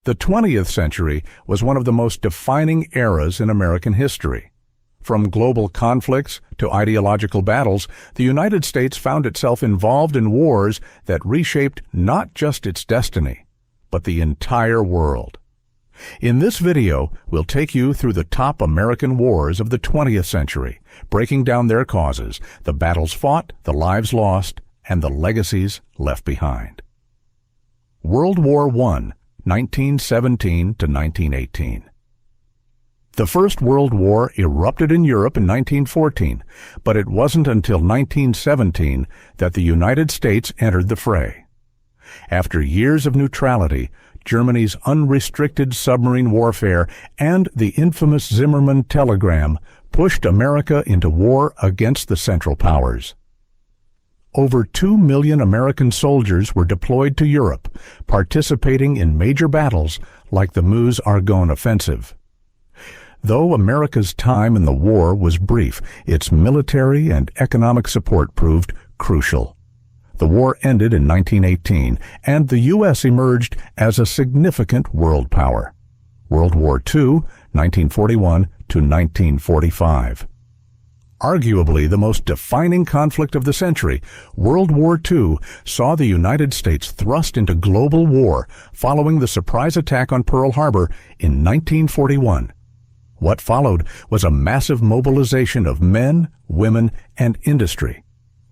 The 20th century was one of the most defining eras in American history. From global conflicts to ideological battles, the United States found itself involved in wars that reshaped not just its destiny, but the entire world. In this video, we'll take you through the top American wars of the 20th century, breaking down their causes, the battles fought, the lives lost, and the legacies left behind. World War I, 1917 to 1918. The First World War erupted in Europe in 1914, but it wasn't until 1917 that the United States entered the fray. After years of neutrality, Germany's unrestricted submarine warfare and the infamous Zimmermann telegram pushed America into war against the Central Powers. Over 2 million American soldiers were deployed to Europe, participating in major battles like the Meuse-Argonne offensive. Though America's time in the war was brief, its military and economic support proved crucial. The war ended in 1918, and the U.S. emerged as a significant world power. World War II, 1941 to 1945. Arguably the most defining conflict of the century, World War II saw the United States thrust into global war following the surprise attack on Pearl Harbor in 1941. What followed was a massive mobilization of men, women, and industry.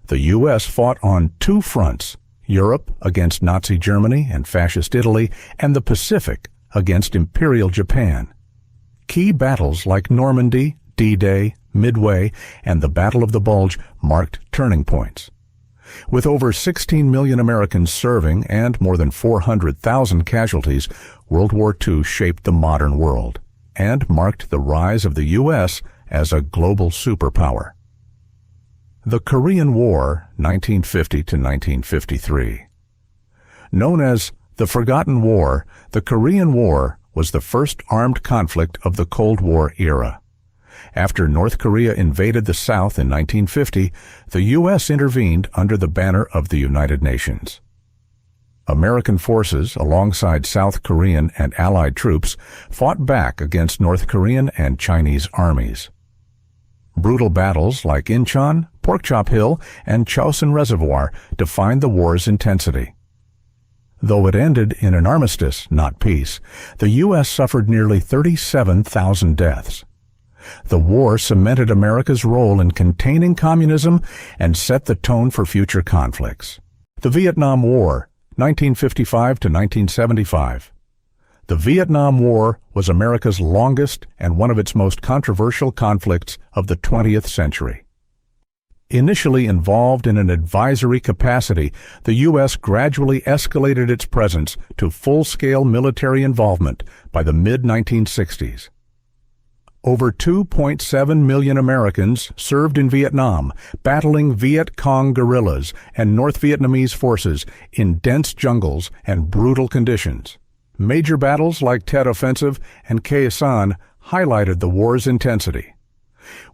The U.S. fought on two fronts, Europe against Nazi Germany and Fascist Italy, and the Pacific against Imperial Japan. Key battles like Normandy, D-Day, Midway, and the Battle of the Bulge marked turning points. With over 16 million Americans serving and more than 400,000 casualties, World War II shaped the modern world and marked the rise of the U.S. as a global superpower. The Korean War, 1950 to 1953. Known as the Forgotten War, the Korean War was the first armed conflict of the Cold War era. After North Korea invaded the South in 1950, the U.S. intervened under the banner of the United Nations. American forces, alongside South Korean and Allied troops, fought back against North Korean and Chinese armies. Brutal battles like Incheon, Porkchop Hill, and Chosin Reservoir defined the war's intensity. Though it ended in an armistice, not peace, the U.S. suffered nearly 37,000 deaths. The war cemented America's role in containing communism and set the tone for future conflicts. The Vietnam War, 1955 to 1975. The Vietnam War was America's longest and one of its most controversial conflicts of the 20th century. Initially involved in an advisory capacity, the U.S. gradually escalated its presence to full-scale military involvement by the mid-1960s. Over 2.7 million Americans served in Vietnam, battling Viet Cong guerrillas and North Vietnamese forces in dense jungles and brutal conditions. Major battles like Tet Offensive and Khe Sanh highlighted the war's intensity.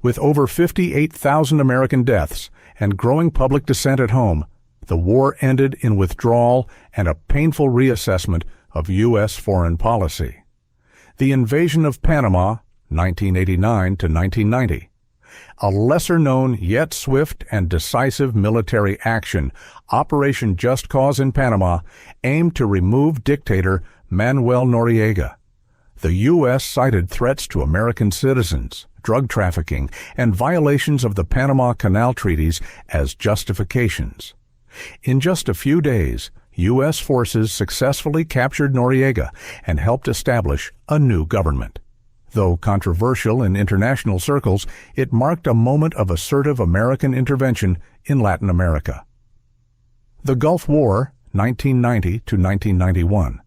With over 58,000 American deaths and growing public dissent at home, the war ended in withdrawal and a painful reassessment of U.S. foreign policy. The invasion of Panama, 1989 to 1990. A lesser-known yet swift and decisive military action, Operation Just Cause in Panama, aimed to remove dictator Manuel Noriega. The U.S. cited threats to American citizens, drug trafficking, and violations of the Panama Canal treaties as justifications. In just a few days, U.S. forces successfully captured Noriega and helped establish a new government. Though controversial in international circles, it marked a moment of assertive American intervention in Latin America. The Gulf War, 1990 to 1991.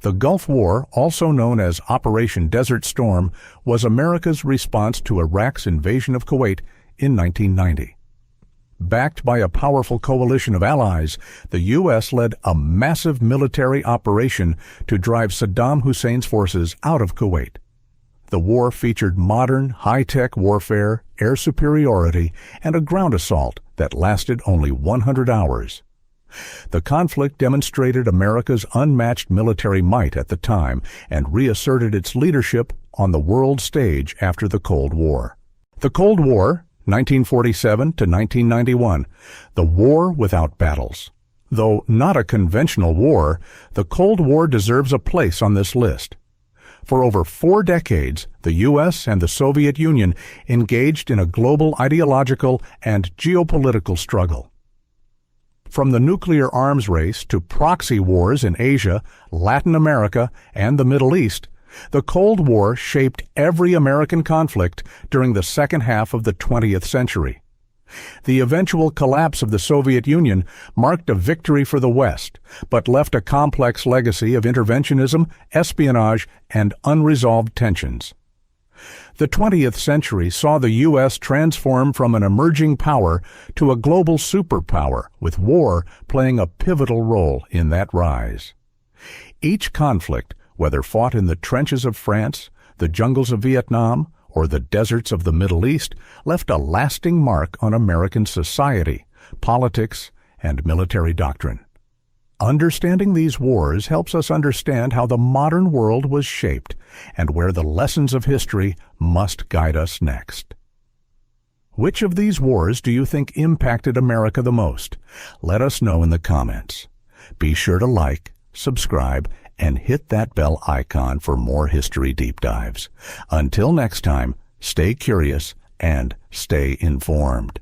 The Gulf War, also known as Operation Desert Storm, was America's response to Iraq's invasion of Kuwait in 1990. Backed by a powerful coalition of allies, the U.S. led a massive military operation to drive Saddam Hussein's forces out of Kuwait. The war featured modern, high-tech warfare, air superiority, and a ground assault that lasted only 100 hours. The conflict demonstrated America's unmatched military might at the time and reasserted its leadership on the world stage after the Cold War. The Cold War, 1947 to 1991, the war without battles. Though not a conventional war, the Cold War deserves a place on this list. For over 4 decades, the U.S. and the Soviet Union engaged in a global ideological and geopolitical struggle. From the nuclear arms race to proxy wars in Asia, Latin America, and the Middle East, the Cold War shaped every American conflict during the second half of the 20th century. The eventual collapse of the Soviet Union marked a victory for the West, but left a complex legacy of interventionism, espionage, and unresolved tensions. The 20th century saw the U.S. transform from an emerging power to a global superpower, with war playing a pivotal role in that rise. Each conflict, whether fought in the trenches of France, the jungles of Vietnam, or the deserts of the Middle East, left a lasting mark on American society, politics, and military doctrine. Understanding these wars helps us understand how the modern world was shaped and where the lessons of history must guide us next. Which of these wars do you think impacted America the most? Let us know in the comments. Be sure to like, subscribe, and hit that bell icon for more history deep dives. Until next time, stay curious and stay informed.